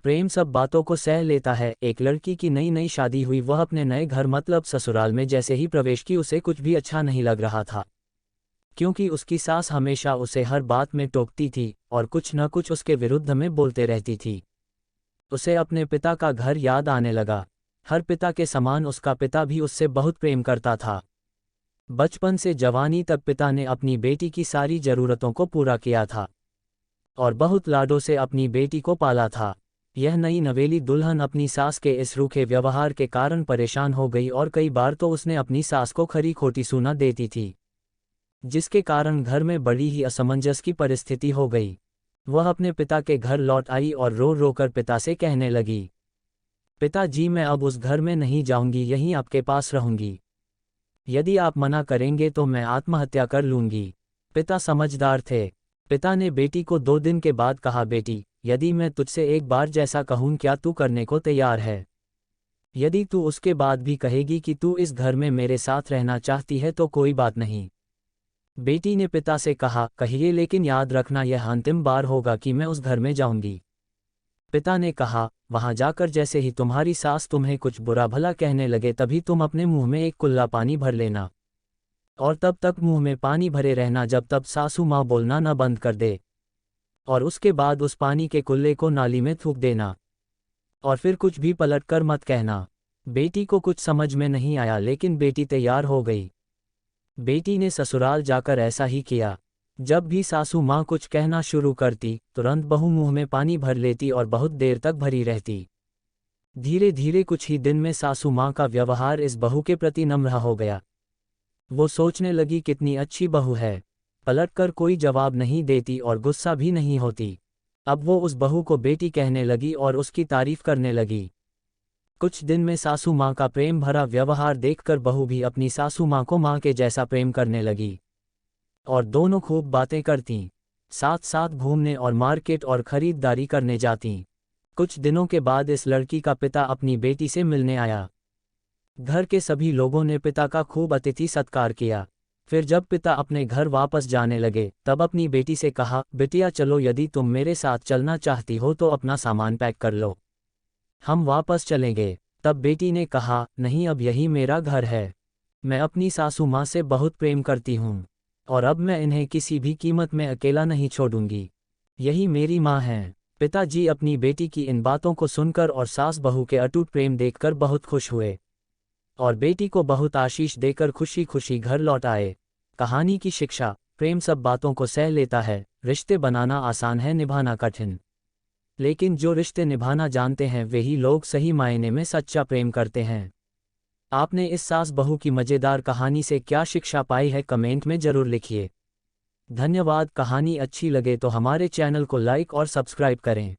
प्रेम सब बातों को सह लेता है। एक लड़की की नई नई शादी हुई, वह अपने नए घर मतलब ससुराल में जैसे ही प्रवेश की उसे कुछ भी अच्छा नहीं लग रहा था, क्योंकि उसकी सास हमेशा उसे हर बात में टोकती थी और कुछ न कुछ उसके विरुद्ध में बोलते रहती थी। उसे अपने पिता का घर याद आने लगा। हर पिता के समान उसका पिता भी उससे बहुत प्रेम करता था। बचपन से जवानी तक पिता ने अपनी बेटी की सारी जरूरतों को पूरा किया था और बहुत लाडों से अपनी बेटी को पाला था। यह नई नवेली दुल्हन अपनी सास के इस रूखे व्यवहार के कारण परेशान हो गई और कई बार तो उसने अपनी सास को खरी खोटी सुना देती थी, जिसके कारण घर में बड़ी ही असमंजस की परिस्थिति हो गई। वह अपने पिता के घर लौट आई और रो रो कर पिता से कहने लगी, पिताजी मैं अब उस घर में नहीं जाऊंगी, यहीं आपके पास रहूंगी। यदि आप मना करेंगे तो मैं आत्महत्या कर लूंगी। पिता समझदार थे। पिता ने बेटी को 2 दिन के बाद कहा, बेटी यदि मैं तुझसे एक बार जैसा कहूं क्या तू करने को तैयार है? यदि तू उसके बाद भी कहेगी कि तू इस घर में मेरे साथ रहना चाहती है तो कोई बात नहीं। बेटी ने पिता से कहा, कहिए लेकिन याद रखना यह अंतिम बार होगा कि मैं उस घर में जाऊंगी। पिता ने कहा, वहां जाकर जैसे ही तुम्हारी सास तुम्हें कुछ बुरा भला कहने लगे तभी तुम अपने मुंह में एक कुल्ला पानी भर लेना और तब तक मुंह में पानी भरे रहना जब तक सासू माँ बोलना न बंद कर दे, और उसके बाद उस पानी के कुल्ले को नाली में थूक देना और फिर कुछ भी पलट कर मत कहना। बेटी को कुछ समझ में नहीं आया लेकिन बेटी तैयार हो गई। बेटी ने ससुराल जाकर ऐसा ही किया। जब भी सासू माँ कुछ कहना शुरू करती तुरंत बहू मुंह में पानी भर लेती और बहुत देर तक भरी रहती। धीरे धीरे कुछ ही दिन में सासू माँ का व्यवहार इस बहू के प्रति नम्र हो गया। वो सोचने लगी कितनी अच्छी बहू है, पलटकर कोई जवाब नहीं देती और गुस्सा भी नहीं होती। अब वो उस बहू को बेटी कहने लगी और उसकी तारीफ करने लगी। कुछ दिन में सासू माँ का प्रेम भरा व्यवहार देखकर बहू भी अपनी सासू माँ को माँ के जैसा प्रेम करने लगी और दोनों खूब बातें करतीं, साथ साथ घूमने और मार्केट और खरीदारी करने जातीं। कुछ दिनों के बाद इस लड़की का पिता अपनी बेटी से मिलने आया। घर के सभी लोगों ने पिता का खूब अतिथि सत्कार किया। फिर जब पिता अपने घर वापस जाने लगे तब अपनी बेटी से कहा, बिटिया चलो, यदि तुम मेरे साथ चलना चाहती हो तो अपना सामान पैक कर लो, हम वापस चलेंगे। तब बेटी ने कहा, नहीं, अब यही मेरा घर है। मैं अपनी सासू माँ से बहुत प्रेम करती हूँ और अब मैं इन्हें किसी भी कीमत में अकेला नहीं छोड़ूंगी। यही मेरी माँ हैं। पिताजी अपनी बेटी की इन बातों को सुनकर और सास बहू के अटूट प्रेम देखकर बहुत खुश हुए और बेटी को बहुत आशीष देकर खुशी खुशी घर लौट आए। कहानी की शिक्षा, प्रेम सब बातों को सह लेता है। रिश्ते बनाना आसान है, निभाना कठिन। लेकिन जो रिश्ते निभाना जानते हैं वही लोग सही मायने में सच्चा प्रेम करते हैं। आपने इस सास बहू की मज़ेदार कहानी से क्या शिक्षा पाई है, कमेंट में ज़रूर लिखिए। धन्यवाद। कहानी अच्छी लगे तो हमारे चैनल को लाइक और सब्सक्राइब करें।